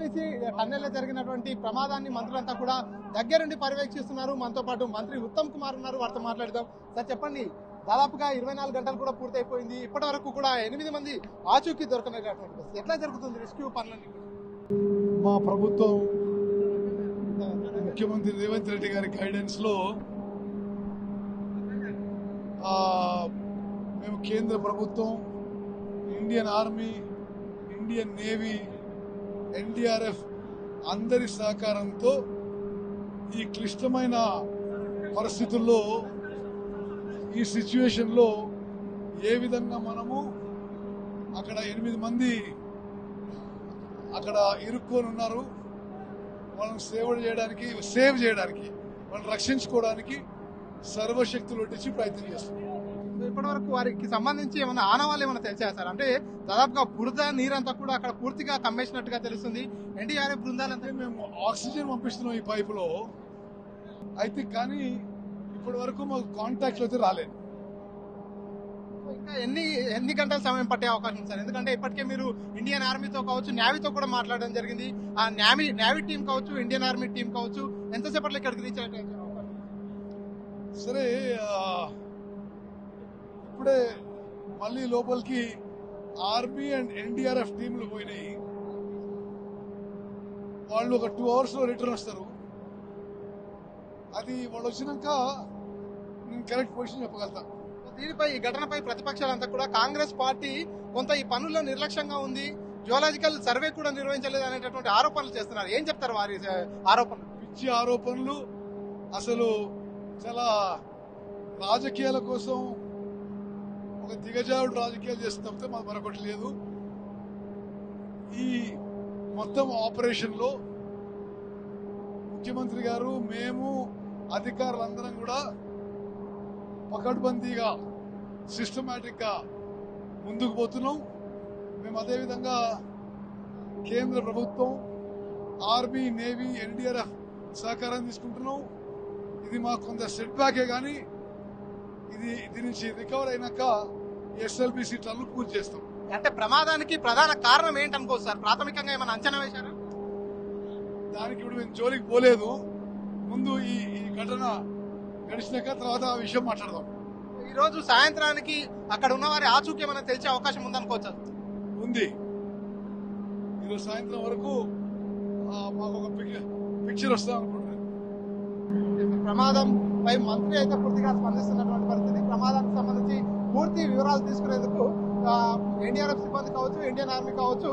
SLBC టన్నెల్లో జరిగినటువంటి ప్రమాదాన్ని మంత్రులంతా కూడా దగ్గరుండి పర్యవేక్షిస్తున్నారు. మనతో పాటు మంత్రి ఉత్తమ్ కుమార్ ఉన్నారు, వారితో మాట్లాడదాం. సార్ చెప్పండి, దాదాపుగా 24 గంటలు కూడా పూర్తయిపోయింది. ఇప్పటి వరకు కూడా 8 మంది ఆచూకీ దొరకనటువంటి పరిస్థితి. ఎట్లా జరుగుతుంది రెస్క్యూ పనులన్నీ? మా ప్రభుత్వం ముఖ్యమంత్రి రేవంత్ రెడ్డి గారి గైడెన్స్ లో మేము కేంద్ర ప్రభుత్వం, Indian army, Indian navy, NDRF అందరి సహకారంతో ఈ క్లిష్టమైన పరిస్థితుల్లో, ఈ సిచ్యువేషన్ లో ఏ విధంగా మనము అక్కడ 8 మంది అక్కడ ఇరుక్కొని ఉన్నారు, వాళ్ళని సేవ్ చేయడానికి వాళ్ళని రక్షించుకోవడానికి సర్వశక్తులు ఒడ్డించి ప్రయత్నం చేస్తున్నాం. ఇప్పటి వరకు వారికి సంబంధించి ఏమైనా ఆనవాళ్ళు ఏమైనా తెలిసాయా సార్? అంటే దాదాపుగా బురద నీరంతా కూడా అక్కడ పూర్తిగా కమ్మేసినట్టుగా తెలుస్తుంది. ఎన్డీఆర్ఎఫ్ బృందాలంతా మేము ఆక్సిజన్ పంపిస్తున్నాం ఈ పైపులో, అయితే కానీ ఇప్పటి వరకు మాకు కాంటాక్ట్ అయితే రాలేదు. ఇంకా ఎన్ని గంటల సమయం పట్టే అవకాశం ఉంది సార్? ఎందుకంటే ఇప్పటికే మీరు ఇండియన్ ఆర్మీతో కావచ్చు, నేవీతో కూడా మాట్లాడడం జరిగింది. ఆ నేవీ టీం కావచ్చు, ఇండియన్ ఆర్మీ టీం కావచ్చు, ఎంతసేపట్లో ఇక్కడికి రీచ్ అయ్యే అవకాశం? సరే, ఇప్పుడే మళ్ళీ లోపలికి ఆర్మీ అండ్ ఎన్డీఆర్ఎఫ్ టీంలు పోయినాయి. వాళ్ళు ఒక 2 hours లో రిటర్న్ వస్తారు. అది వాళ్ళు వచ్చినాక నేను కరెక్ట్ పొజిషన్ చెప్పగలుగుతా. దీనిపై, ఈ ఘటనపై ప్రతిపక్షాలంతా కూడా కాంగ్రెస్ పార్టీ కొంత ఈ పనుల్లో నిర్లక్ష్యంగా ఉంది, జియోలాజికల్ సర్వే కూడా నిర్వహించలేదు అనేటటువంటి ఆరోపణలు చేస్తున్నారు. ఏం చెప్తారు వారి ఆరోపణలు? పిచ్చి ఆరోపణలు, అసలు చాలా రాజకీయాల కోసం ఒక దిగజారుడు రాజకీయాలు చేస్తున్నప్పుడు మాకు మరొకటి లేదు. ఈ మొత్తం ఆపరేషన్ లో ముఖ్యమంత్రి గారు, మేము, అధికారులందరం కూడా పకడ్బందీగా, సిస్టమేటిక్ గా ముందుకు పోతున్నాం. మేము అదేవిధంగా కేంద్ర ప్రభుత్వం, ఆర్మీ, నేవీ, ఎన్డీఆర్ఎఫ్ సహకారం తీసుకుంటున్నాం. ఇది మాకు కొంత సెట్ బ్యాకే కానీ దీని నుంచి రికవర్ అయినాక ఎస్ఎల్బిసి టన్నులు పూర్తి చేస్తాం. అంటే ప్రమాదానికి ప్రధాన కారణం ఏంటనుకోవచ్చు సార్? ప్రాథమికంగా ఏమైనా అంచనా వేశారా? దానికి ఇప్పుడు మేము జోలికి పోలేదు. ముందు ఈ ఘటన గడిచినాక తర్వాత ఆ విషయం మాట్లాడదాం. ఈ రోజు సాయంత్రానికి అక్కడ ఉన్న వారి ఆచూకీ ఏమైనా తెలిసే అవకాశం ఉందనుకోవచ్చు? ఉంది. ఈరోజు సాయంత్రం వరకు మాకు ఒక పిక్చర్ వస్తాం అనుకుంటున్నాను. ప్రమాదం పై మంత్రి అయితే పూర్తిగా స్పందిస్తున్నటువంటి పరిస్థితి. ప్రమాదానికి సంబంధించి పూర్తి వివరాలు తీసుకునేందుకు ఎన్డీఆర్ఎఫ్ సిబ్బంది కావచ్చు, ఇండియన్ ఆర్మీ కావచ్చు,